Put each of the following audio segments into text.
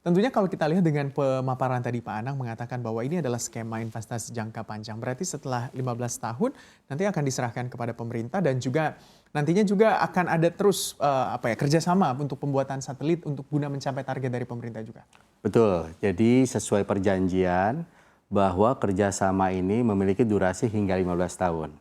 Tentunya kalau kita lihat dengan pemaparan tadi Pak Anang mengatakan bahwa ini adalah skema investasi jangka panjang. Berarti setelah 15 tahun nanti akan diserahkan kepada pemerintah dan juga nantinya juga akan ada terus kerjasama untuk pembuatan satelit untuk guna mencapai target dari pemerintah juga. Betul, jadi sesuai perjanjian bahwa kerjasama ini memiliki durasi hingga 15 tahun.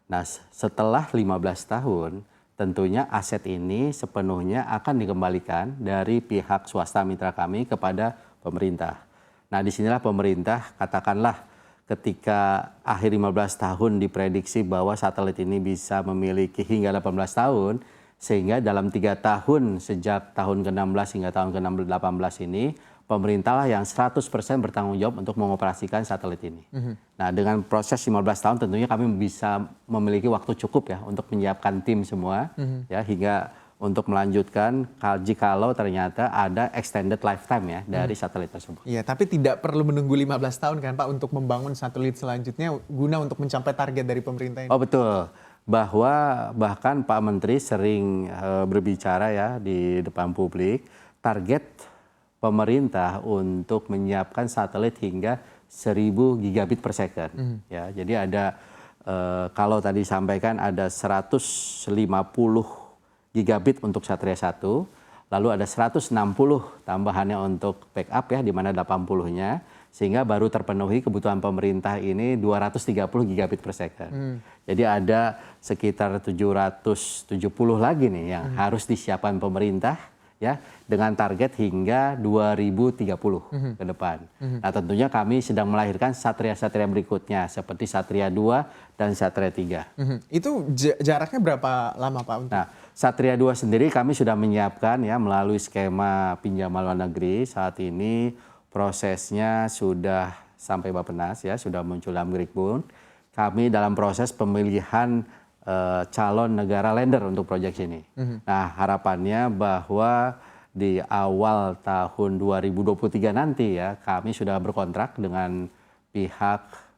Nah setelah 15 tahun tentunya aset ini sepenuhnya akan dikembalikan dari pihak swasta mitra kami kepada pemerintah. Nah disinilah pemerintah katakanlah ketika akhir 15 tahun diprediksi bahwa satelit ini bisa memiliki hingga 18 tahun, sehingga dalam 3 tahun sejak tahun ke-16 hingga tahun ke-18 ini, pemerintah yang 100% bertanggung jawab untuk mengoperasikan satelit ini. Nah dengan proses 15 tahun tentunya kami bisa memiliki waktu cukup ya untuk menyiapkan tim semua ya hingga untuk melanjutkan jikalau ternyata ada extended lifetime ya dari satelit tersebut. Iya, tapi tidak perlu menunggu 15 tahun kan Pak untuk membangun satelit selanjutnya guna untuk mencapai target dari pemerintah ini. Oh betul, bahwa bahkan Pak Menteri sering berbicara ya di depan publik target pemerintah untuk menyiapkan satelit hingga 1000 gigabit per second. Ya, jadi ada kalau tadi disampaikan ada 150 gigabit untuk Satria 1, lalu ada 160 tambahannya untuk backup ya di mana 80-nya sehingga baru terpenuhi kebutuhan pemerintah ini 230 gigabit per second. Jadi ada sekitar 770 lagi nih yang harus disiapkan pemerintah ya dengan target hingga 2030 ke depan. Nah tentunya kami sedang melahirkan satria-satria berikutnya seperti Satria 2 dan Satria 3. Itu jaraknya berapa lama Pak? Nah Satria 2 sendiri kami sudah menyiapkan ya melalui skema pinjaman luar negeri. Saat ini prosesnya sudah sampai Bappenas ya, sudah muncul dalam Grikbun. Kami dalam proses pemilihan calon negara lender untuk proyek ini. Nah harapannya bahwa di awal tahun 2023 nanti ya kami sudah berkontrak dengan pihak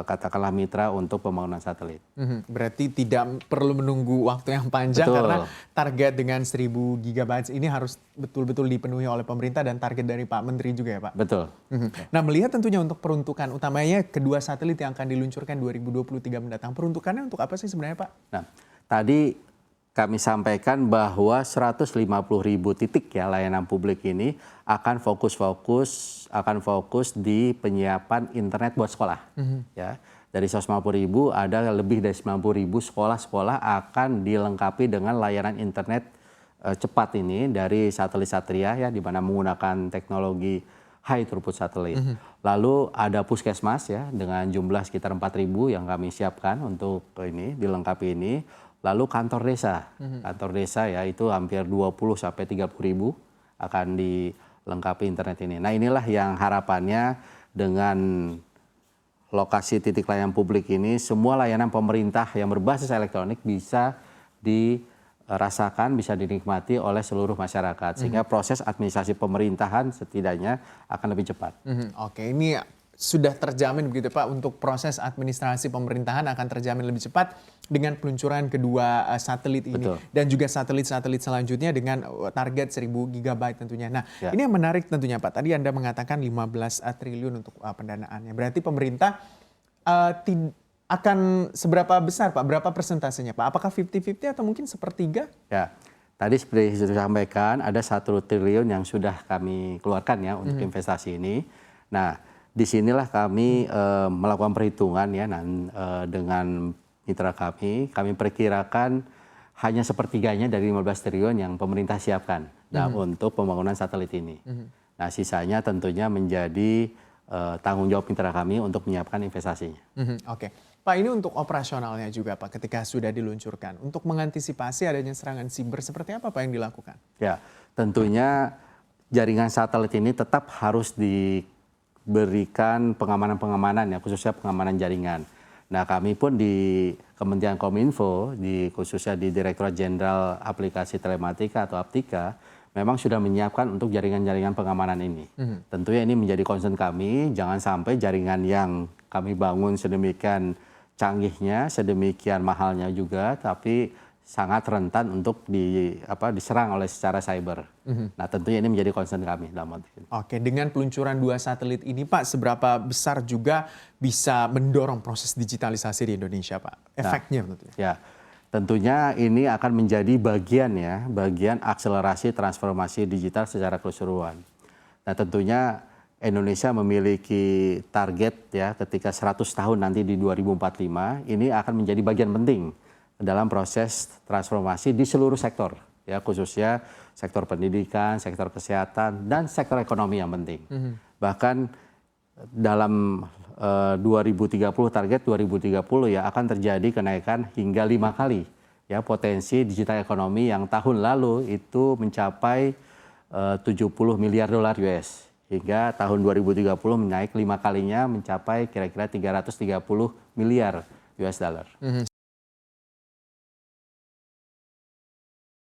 katakanlah mitra untuk pembangunan satelit. Berarti tidak perlu menunggu waktu yang panjang. Betul. Karena target dengan 1000 GB ini harus betul-betul dipenuhi oleh pemerintah dan target dari Pak Menteri juga ya Pak? Betul. Nah melihat tentunya untuk peruntukan utamanya kedua satelit yang akan diluncurkan 2023 mendatang, peruntukannya untuk apa sih sebenarnya Pak? Nah tadi kami sampaikan bahwa 150.000 titik ya layanan publik ini akan fokus di penyiapan internet buat sekolah. Ya, dari 150.000 ada lebih dari 90.000 sekolah-sekolah akan dilengkapi dengan layanan internet cepat ini dari satelit Satria ya di mana menggunakan teknologi high throughput satelit. Lalu ada puskesmas ya dengan jumlah sekitar 4.000 yang kami siapkan untuk ini dilengkapi ini. Lalu kantor desa ya itu hampir 20 sampai 30.000 akan dilengkapi internet ini. Nah inilah yang harapannya dengan lokasi titik layanan publik ini semua layanan pemerintah yang berbasis elektronik bisa dirasakan, bisa dinikmati oleh seluruh masyarakat sehingga proses administrasi pemerintahan setidaknya akan lebih cepat. Oke, ini sudah terjamin begitu Pak untuk proses administrasi pemerintahan akan terjamin lebih cepat dengan peluncuran kedua satelit ini. Betul. Dan juga satelit-satelit selanjutnya dengan target 1000 GB tentunya. Nah ya. Ini yang menarik tentunya Pak, tadi Anda mengatakan 15 triliun untuk pendanaannya. Berarti pemerintah akan seberapa besar Pak? Berapa persentasenya Pak? Apakah 50-50 atau mungkin sepertiga? Ya, tadi seperti sudah sampaikan ada 1 triliun yang sudah kami keluarkan ya untuk investasi ini. Nah disinilah kami melakukan perhitungan ya dengan mitra kami perkirakan hanya sepertiganya dari 15 triliun yang pemerintah siapkan untuk pembangunan satelit ini. Nah sisanya tentunya menjadi tanggung jawab mitra kami untuk menyiapkan investasinya. Oke. Pak ini untuk operasionalnya juga Pak ketika sudah diluncurkan. Untuk mengantisipasi adanya serangan siber seperti apa Pak yang dilakukan? Ya tentunya jaringan satelit ini tetap harus diberikan pengamanan-pengamanan ya khususnya pengamanan jaringan. Nah kami pun di Kementerian Kominfo, khususnya di Direktorat Jenderal Aplikasi Telematika atau Aptika, memang sudah menyiapkan untuk jaringan-jaringan pengamanan ini. Tentunya ini menjadi concern kami, jangan sampai jaringan yang kami bangun sedemikian canggihnya, sedemikian mahalnya juga, tapi sangat rentan untuk diserang oleh secara cyber. Nah, tentunya ini menjadi concern kami dalam motif ini. Oke, dengan peluncuran 2 satelit ini Pak, seberapa besar juga bisa mendorong proses digitalisasi di Indonesia Pak? Efeknya tentunya. Ya, tentunya ini akan menjadi bagian akselerasi transformasi digital secara keseluruhan. Nah, tentunya Indonesia memiliki target ya ketika 100 tahun nanti di 2045 ini akan menjadi bagian penting dalam proses transformasi di seluruh sektor ya, khususnya sektor pendidikan, sektor kesehatan dan sektor ekonomi yang penting. Bahkan dalam 2030 target 2030 ya akan terjadi kenaikan hingga 5 kali ya potensi digital ekonomi yang tahun lalu itu mencapai 70 miliar dolar US hingga tahun 2030 menaik 5 kalinya mencapai kira-kira 330 miliar US dollar.